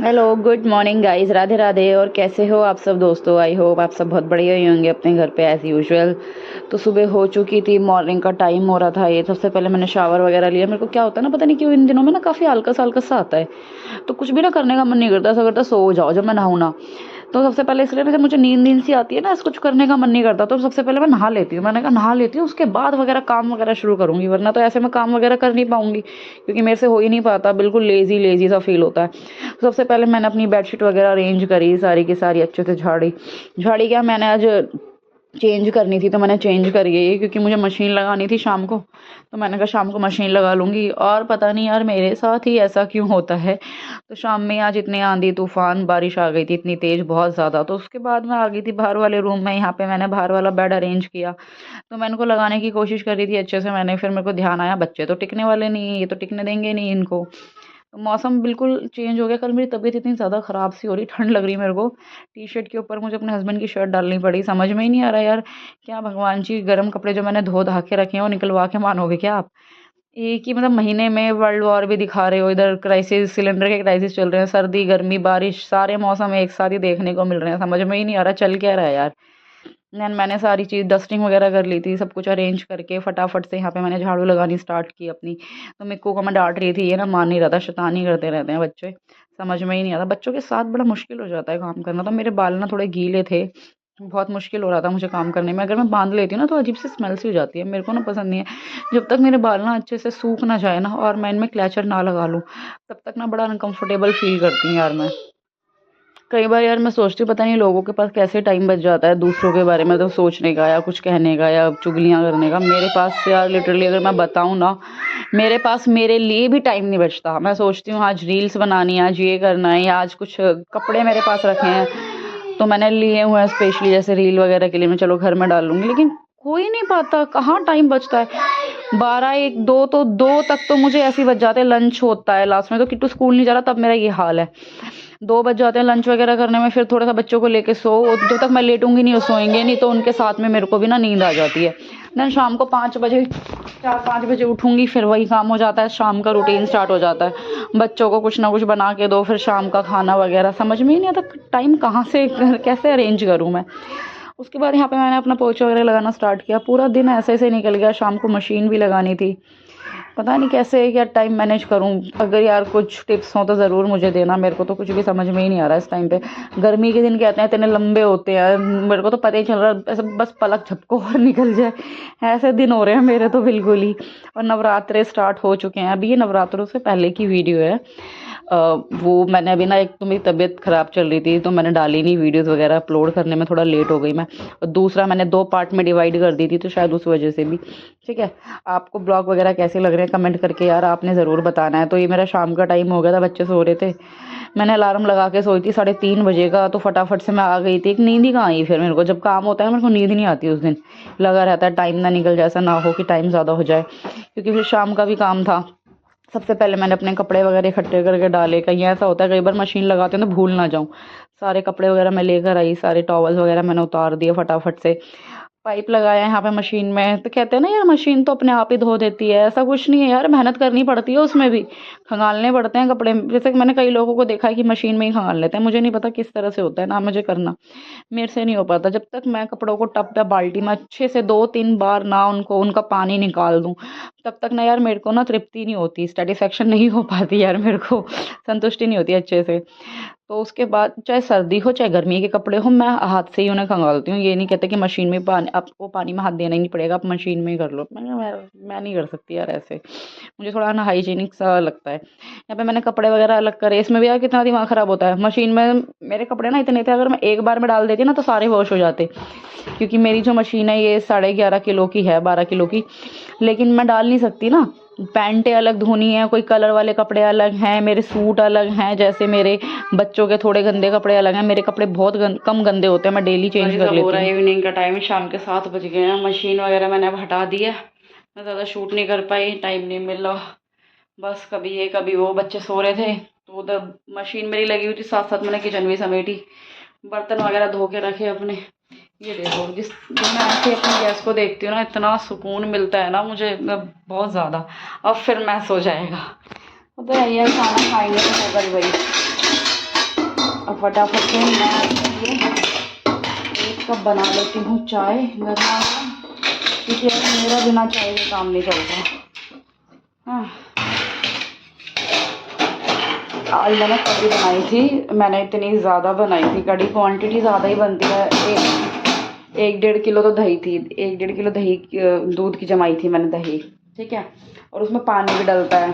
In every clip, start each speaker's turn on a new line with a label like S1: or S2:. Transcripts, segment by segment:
S1: Hello, good morning guys, Radhe Radhe. और कैसे हो आप सब दोस्तों? आई होप आप सब बहुत बढ़िया ही होंगे अपने घर पे एज़ यूजुअल। तो सुबह हो चुकी थी, मॉर्निंग का टाइम हो रहा था। ये सबसे पहले मैंने शावर वगैरह लिया। मेरे को क्या होता है ना, पता नहीं क्यों इन दिनों में ना काफ़ी आलकस आलकस सा आता है, तो कुछ भी ना करने का मन नहीं करता। ऐसा करता सो जाओ जब मैं नहाऊँ ना। तो सबसे पहले इसलिए ना, जब मुझे नींद नींद सी आती है ना, कुछ करने का मन नहीं करता, तो सबसे पहले मैं नहा लेती हूँ। मैंने कहा नहा लेती हूँ, उसके बाद वगैरह काम वगैरह शुरू करूँगी, वरना तो ऐसे मैं काम वगैरह कर नहीं पाऊंगी, क्योंकि मेरे से हो ही नहीं पाता। बिल्कुल लेजी लेजी सा फील होता है। तो सबसे पहले मैंने अपनी बेडशीट वगैरह अरेंज करी, सारी की सारी अच्छे से झाड़ी। झाड़ी क्या, मैंने आज चेंज करनी थी तो मैंने चेंज करी है, क्योंकि मुझे मशीन लगानी थी शाम को। तो मैंने कहा शाम को मशीन लगा लूँगी। और पता नहीं यार मेरे साथ ही ऐसा क्यों होता है। तो शाम में आज इतने आंधी तूफान बारिश आ गई थी, इतनी तेज़, बहुत ज़्यादा। तो उसके बाद मैं आ गई थी बाहर वाले रूम में। यहाँ पे मैंने बाहर वाला बेड अरेंज किया, तो मैं इनको लगाने की कोशिश कर रही थी अच्छे से। फिर मेरे को ध्यान आया, बच्चे तो टिकने वाले नहीं है, ये तो टिकने देंगे नहीं इनको। तो मौसम बिल्कुल चेंज हो गया। कल मेरी तबीयत इतनी ज़्यादा ख़राब सी हो रही, ठंड लग रही है मेरे को। टी शर्ट के ऊपर मुझे अपने हस्बैंड की शर्ट डालनी पड़ी। समझ में ही नहीं आ रहा यार, क्या भगवान जी, गर्म कपड़े जो मैंने धो धा के रखे हैं वो निकलवा के मानोगे क्या आप? एक ही मतलब महीने में वर्ल्ड वॉर भी दिखा रहे हो, इधर क्राइसिस, सिलेंडर के क्राइसिस चल रहे हैं, सर्दी गर्मी बारिश सारे मौसम एक साथ ही देखने को मिल रहे हैं। समझ में ही नहीं आ रहा चल क्या रहा है यार। देन मैंने सारी चीज़ डस्टिंग वगैरह कर ली थी, सब कुछ अरेंज करके फटाफट से यहाँ पे मैंने झाड़ू लगानी स्टार्ट की अपनी। तो मिक्कू को मैं डांट रही थी, ये ना मान नहीं रहा था, शैतानी करते रहते हैं बच्चे। समझ में ही नहीं आता, बच्चों के साथ बड़ा मुश्किल हो जाता है काम करना। तो मेरे बाल ना थोड़े गीले थे, बहुत मुश्किल हो रहा था मुझे काम करने में। अगर मैं बांध लेती हूँ ना तो अजीब सी स्मेल सी हो जाती है, मेरे को ना पसंद नहीं है। जब तक मेरे बाल ना अच्छे से सूख ना जाए ना, और मैं इनमें क्लचर ना लगा लूँ, तब तक ना बड़ा अनकंफर्टेबल फील करती हूँ यार मैं। कई बार यार मैं सोचती हूँ, पता नहीं लोगों के पास कैसे टाइम बच जाता है दूसरों के बारे में तो सोचने का, या कुछ कहने का, या चुगलियाँ करने का। मेरे पास यार लिटरली अगर मैं बताऊँ ना, मेरे पास मेरे लिए भी टाइम नहीं बचता। मैं सोचती हूँ आज रील्स बनानी है, आज ये करना है, या आज कुछ कपड़े मेरे पास रखे हैं तो मैंने लिए हुए हैं स्पेशली, जैसे रील वगैरह के लिए, मैं चलो घर में डाल लूँगी, लेकिन हो ही नहीं पाता, कहाँ टाइम बचता है। 12 1 2 तो 2 तक तो मुझे ऐसे ही बच जाते हैं। लंच होता है लास्ट में, तो किट्टू स्कूल नहीं जा रहा तब मेरा ये हाल है। 2 बज जाते हैं लंच वगैरह करने में, फिर थोड़ा सा बच्चों को लेके सो, जब तक मैं लेटूंगी नहीं वो सोएंगे नहीं, तो उनके साथ में मेरे को भी ना नींद आ जाती है। देन शाम को 5 बजे, 4-5 बजे उठूंगी, फिर वही काम हो जाता है, शाम का रूटीन स्टार्ट हो जाता है। बच्चों को कुछ ना कुछ बना के दो, फिर शाम का खाना वगैरह, समझ में ही नहीं आता टाइम कहाँ से कैसे अरेंज करूँ मैं। उसके बाद यहाँ पे मैंने अपना पोछा वगैरह लगाना स्टार्ट किया। पूरा दिन ऐसे ऐसे निकल गया, शाम को मशीन भी लगानी थी। पता नहीं कैसे क्या टाइम मैनेज करूं। अगर यार कुछ टिप्स हो तो ज़रूर मुझे देना, मेरे को तो कुछ भी समझ में ही नहीं आ रहा इस टाइम पे। गर्मी के दिन कहते हैं इतने लंबे होते हैं, मेरे को तो पता ही चल रहा है, ऐसे बस पलक झपको और निकल जाए, ऐसे दिन हो रहे हैं मेरे तो बिल्कुल ही। और नवरात्रे स्टार्ट हो चुके हैं, अभी ये नवरात्रों से पहले की वीडियो है। वो मैंने अभी ना, एक तो मेरी तबीयत ख़राब चल रही थी तो मैंने डाली नहीं वीडियोस वगैरह, अपलोड करने में थोड़ा लेट हो गई मैं। और दूसरा मैंने 2 पार्ट में डिवाइड कर दी थी, तो शायद उस वजह से भी। ठीक है, आपको ब्लॉग वगैरह कैसे लग रहे हैं कमेंट करके यार आपने ज़रूर बताना है। तो ये मेरा शाम का टाइम हो गया था, बच्चे सो रहे थे, मैंने अलार्म लगा के सोई थी 3:30 बजे का, तो फटाफट से मैं आ गई थी। एक नींद ही कहाँ आई फिर मेरे को, जब काम होता है मेरे को नींद नहीं आती उस दिन। लगा रहता है टाइम ना निकल जाए, ऐसा ना हो कि टाइम ज़्यादा हो जाए, क्योंकि फिर शाम का भी काम था। सबसे पहले मैंने अपने कपड़े वगैरह इकट्ठे करके डाले। कहीं ऐसा होता है कई बार मशीन लगाते हैं तो भूल ना जाऊँ। सारे कपड़े वगैरह मैं लेकर आई, सारे टॉवल्स वगैरह मैंने उतार दिए फटाफट से। पाइप लगाया है यहाँ पे मशीन में, तो कहते हैं ना यार मशीन तो अपने आप ही धो देती है, ऐसा कुछ नहीं है यार, मेहनत करनी पड़ती है उसमें भी। खंगालने पड़ते हैं कपड़े, जैसे कि मैंने कई लोगों को देखा है कि मशीन में ही खंगाल लेते हैं। मुझे नहीं पता किस तरह से होता है ना, मुझे करना, मेरे से नहीं हो पाता। जब तक मैं कपड़ों को टब या बाल्टी में अच्छे से 2-3 बार ना उनको उनका पानी निकाल दूं, तब तक ना यार मेरे को ना तृप्ति नहीं होती, सेटिस्फेक्शन नहीं हो पाती यार मेरे को, संतुष्टि नहीं होती अच्छे से। तो उसके बाद चाहे सर्दी हो चाहे गर्मी के कपड़े हो, मैं हाथ से ही उन्हें खंगालती हूँ। ये नहीं कहते कि मशीन में पानी, आपको पानी में हाथ देना ही नहीं पड़ेगा, आप मशीन में ही कर लो। मैं नहीं कर सकती यार ऐसे, मुझे थोड़ा अनहाइजीनिक सा लगता है। यहाँ पे मैंने कपड़े वगैरह अलग करे, इसमें भी यार कितना दिमाग ख़राब होता है। मशीन में मेरे कपड़े ना इतने थे, अगर मैं एक बार में डाल देती ना तो सारे वॉश हो जाते, क्योंकि मेरी जो मशीन है ये 11.5 किलो की है, 12 किलो की। लेकिन मैं डाल नहीं सकती ना, पैंटें अलग धोनी है, कोई कलर वाले कपड़े अलग हैं, मेरे सूट अलग हैं, जैसे मेरे बच्चों के थोड़े गंदे कपड़े अलग हैं। मेरे कपड़े बहुत कम गंदे होते हैं, मैं डेली चेंज कर लेती हूँ। इवनिंग का टाइम है, शाम के 7 बज गए हैं। मशीन वगैरह मैंने अब हटा दी है, मैं ज़्यादा शूट नहीं कर पाई, टाइम नहीं मिला। बस कभी ये कभी वो, बच्चे सो रहे थे तो उधर मशीन मेरी लगी हुई थी, साथ साथ मैंने किचन भी समेटी, बर्तन वगैरह धो के रखे अपने। ये देखो, जब मैं ऐसे अपनी गैस को देखती हूँ ना, इतना सुकून मिलता है ना मुझे, बहुत ज़्यादा। अब फिर मैं सो जाएगा, वो तो यही है, खाना खाएंगे तो होगा ही वही। अब फटाफट से मैं अपने लिए 1 कप बना लेती हूँ चाय गर्मा, क्योंकि यार मेरा बिना चाय के काम नहीं चलता। हाँ, आज मैंने कढ़ी बनाई थी, मैंने इतनी ज़्यादा बनाई थी कढ़ी, क्वांटिटी ज़्यादा ही बनती है। 1-1.5 किलो तो दही थी, 1-1.5 किलो दही दूध की जमाई थी मैंने दही, ठीक है। और उसमें पानी भी डलता है,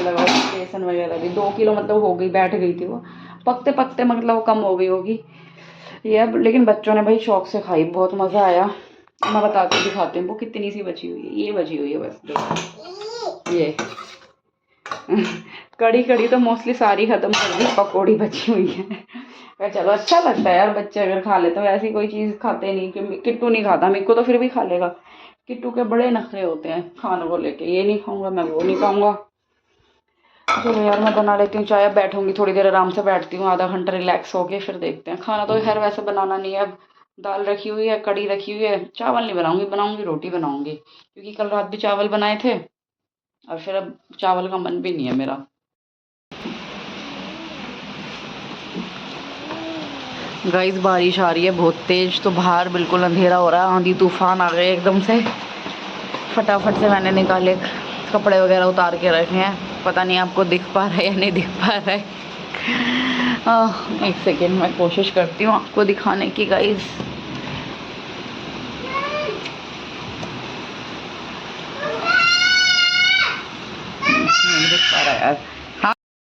S1: लगा बेसन वगैरह भी। 2 किलो मतलब हो गई, बैठ गई थी वो, पकते पकते मतलब वो कम हो गई होगी ये अब। लेकिन बच्चों ने भाई शौक से खाई, बहुत मज़ा आया। मैं बताती दिखाती हूँ वो कितनी सी बची हुई है। ये बची हुई है बस, देखो ये कड़ी तो मोस्टली सारी खत्म कर दी, पकौड़ी बची हुई है। पर चलो अच्छा लगता है यार, बच्चे अगर खा लेते, तो ऐसी कोई चीज़ खाते नहीं कि किट्टू नहीं खाता, मेरे को तो फिर भी खा लेगा। किट्टू के बड़े नखरे होते हैं खाने को लेके, ये नहीं खाऊंगा मैं, वो नहीं खाऊंगा। चलो यार मैं बना लेती हूँ चाय, अब बैठूंगी थोड़ी देर, आराम से बैठती हूँ, आधा घंटा रिलैक्स होके फिर देखते हैं। खाना तो खैर वैसे बनाना नहीं है, अब दाल रखी हुई है, कड़ी रखी हुई है, चावल नहीं बनाऊंगी, बनाऊंगी रोटी बनाऊंगी, क्योंकि कल रात भी चावल बनाए थे और फिर अब चावल का मन भी नहीं है मेरा। गाइस बारिश आ रही है बहुत तेज, तो बाहर बिल्कुल अंधेरा हो रहा है, आंधी तूफान आ गए एकदम से। फटाफट से मैंने निकाले कपड़े वगैरह, उतार के रखे हैं। पता नहीं आपको दिख पा रहा है या नहीं दिख पा रहा है। 1 सेकेंड मैं कोशिश करती हूँ आपको दिखाने की गाइस।